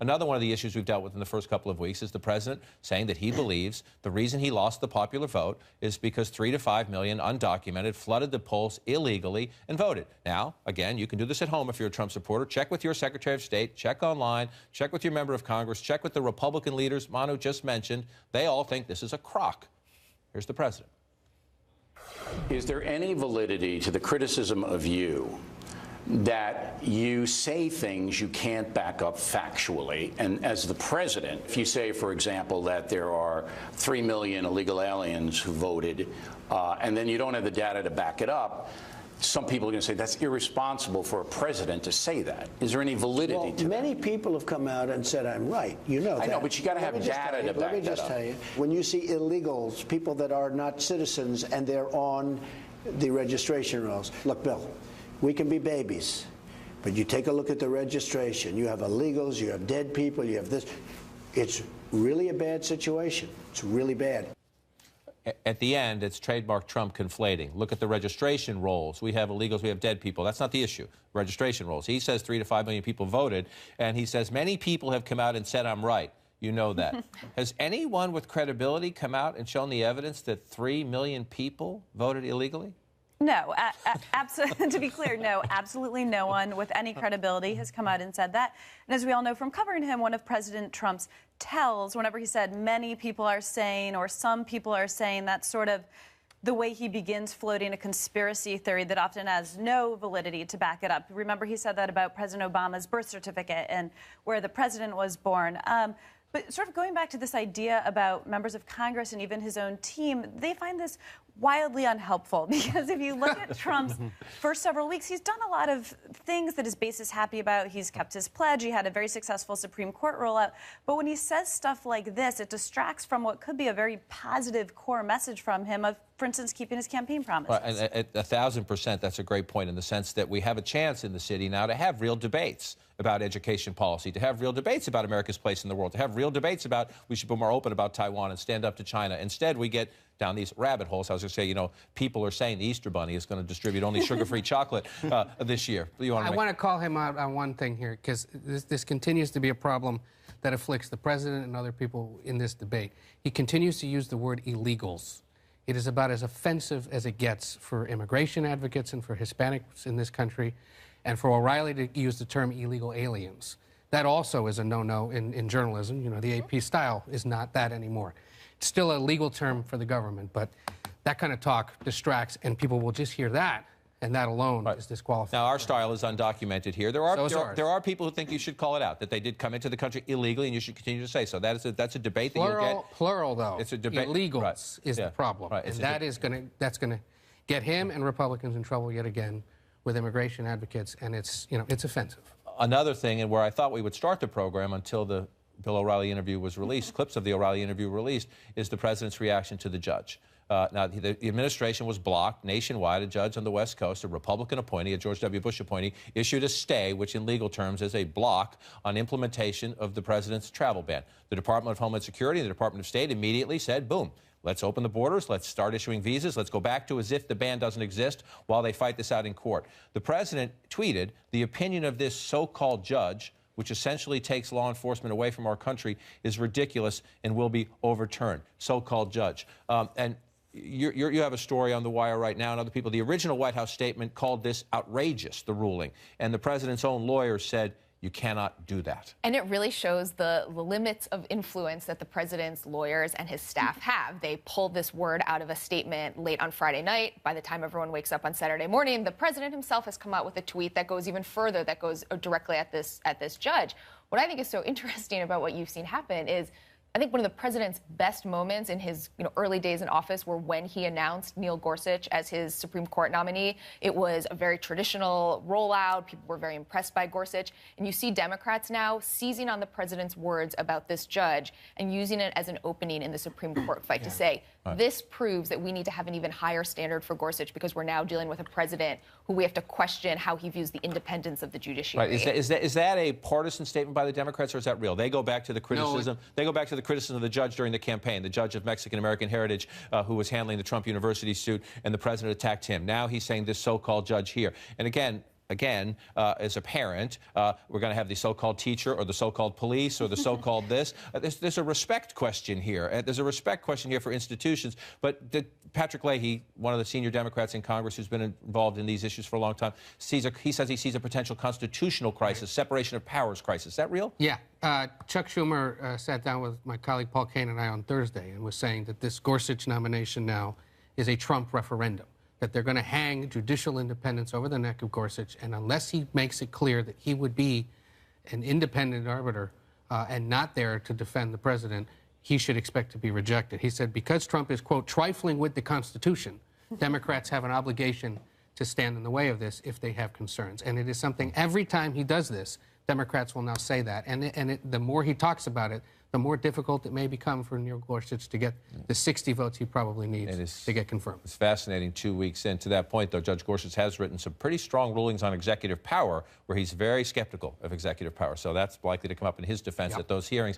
Another one of the issues we've dealt with in the first couple of weeks is the president saying that he believes the reason he lost the popular vote is because 3 to 5 million undocumented flooded the polls illegally and voted. Now, again, you can do this at home if you're a Trump supporter. Check with your Secretary of State, check online, check with your member of Congress, check with the Republican leaders Manu just mentioned. They all think this is a crock. Here's the president. Is there any validity to the criticism of you that you say things you can't back up factually? And as the president, if you say, for example, that there are 3 million illegal aliens who voted, and then you don't have the data to back it up, some people are going to say that's irresponsible for a president to say that. Is there any validity to that? Many people have come out and said I'm right. You know that. I know, but you got to have data to back that up. Let me just tell you, when you see illegals, people that are not citizens, and they're on the registration rolls. Look, Bill, we can be babies, but you take a look at the registration. You have illegals, you have dead people, you have this. It's really a bad situation. It's really bad. At the end, it's trademark Trump conflating. Look at the registration rolls. We have illegals, we have dead people. That's not the issue. Registration rolls. He says 3 to 5 million people voted, and he says many people have come out and said I'm right. You know that. Has anyone with credibility come out and shown the evidence that 3 million people voted illegally? No, absolutely. To be clear, no, absolutely no one with any credibility has come out and said that. And as we all know from covering him, one of President Trump's tells, whenever he said many people are saying or some people are saying, that's sort of the way he begins floating a conspiracy theory that often has no validity to back it up. Remember, he said that about President Obama's birth certificate and where the president was born. But sort of going back to this idea about members of Congress and even his own team, they find this wildly unhelpful because if you look at Trump's first several weeks, he's done a lot of things that his base is happy about. He's kept his pledge. He had a very successful Supreme Court rollout. But when he says stuff like this, it distracts from what could be a very positive core message from him of, for instance, keeping his campaign promises. Right, and at 1,000%, that's a great point in the sense that we have a chance in the city now to have real debates about education policy, to have real debates about America's place in the world, to have real debates about we should be more open about Taiwan and stand up to China. Instead, we get down these rabbit holes. I was going to say, you know, people are saying the Easter Bunny is going to distribute only sugar-free chocolate this year. I want to call him out on one thing here, because this continues to be a problem that afflicts the president and other people in this debate. He continues to use the word illegals. It is about as offensive as it gets for immigration advocates and for Hispanics in this country, and for O'Reilly to use the term illegal aliens. That also is a no-no in journalism. You know, the AP style is not that anymore. It's still a legal term for the government, but that kind of talk distracts, and people will just hear that, and that alone is disqualifying. Now, our style is undocumented here. There are people who think you should call it out, that they did come into the country illegally, and you should continue to say so. That's a debate that you'll get. Plural, though. It's a debate. Illegals is the problem. Right. And that's going to get him and Republicans in trouble yet again with immigration advocates, and it's offensive. Another thing, and where I thought we would start the program until the Bill O'Reilly interview was released, clips of the O'Reilly interview released, is the president's reaction to the judge. Now, the administration was blocked nationwide. A judge on the West Coast, a Republican appointee, a George W. Bush appointee, issued a stay, which in legal terms is a block on implementation of the president's travel ban. The Department of Homeland Security and the Department of State immediately said, boom, let's open the borders, let's start issuing visas, let's go back to as if the ban doesn't exist while they fight this out in court. The president tweeted, the opinion of this so-called judge, which essentially takes law enforcement away from our country, is ridiculous and will be overturned. So-called judge. And you have a story on The Wire right now and other people. The original White House statement called this outrageous, the ruling. And the president's own lawyer said, you cannot do that. And it really shows the limits of influence that the president's lawyers and his staff have. They pulled this word out of a statement late on Friday night. By the time everyone wakes up on Saturday morning, the president himself has come out with a tweet that goes even further, that goes directly at this judge. What I think is so interesting about what you've seen happen is I think one of the president's best moments in his early days in office were when he announced Neil Gorsuch as his Supreme Court nominee. It was a very traditional rollout. People were very impressed by Gorsuch. And you see Democrats now seizing on the president's words about this judge and using it as an opening in the Supreme Court fight to say, this proves that we need to have an even higher standard for Gorsuch because we're now dealing with a president who we have to question how he views the independence of the judiciary. Right. Is that a partisan statement by the Democrats, or is that real? They go back to the criticism. No, they go back to the criticism of the judge during the campaign, the judge of Mexican-American heritage who was handling the Trump University suit, and the president attacked him. Now he's saying this so-called judge here. And again, again, as a parent, we're going to have the so-called teacher or the so-called police or the so-called this. There's a respect question here. There's a respect question here for institutions. But Patrick Leahy, one of the senior Democrats in Congress who's been involved in these issues for a long time, he says he sees a potential constitutional crisis, separation of powers crisis. Is that real? Yeah. Chuck Schumer sat down with my colleague Paul Kane and I on Thursday and was saying that this Gorsuch nomination now is a Trump referendum, that they're going to hang judicial independence over the neck of Gorsuch, and unless he makes it clear that he would be an independent arbiter and not there to defend the president, he should expect to be rejected. He said because Trump is, quote, trifling with the Constitution, Democrats have an obligation to stand in the way of this if they have concerns. And it is something, every time he does this, Democrats will now say that. And the more he talks about it, the more difficult it may become for Neil Gorsuch to get the 60 votes he probably needs to get confirmed. It's fascinating 2 weeks in. To that point, though, Judge Gorsuch has written some pretty strong rulings on executive power where he's very skeptical of executive power. So that's likely to come up in his defense at those hearings.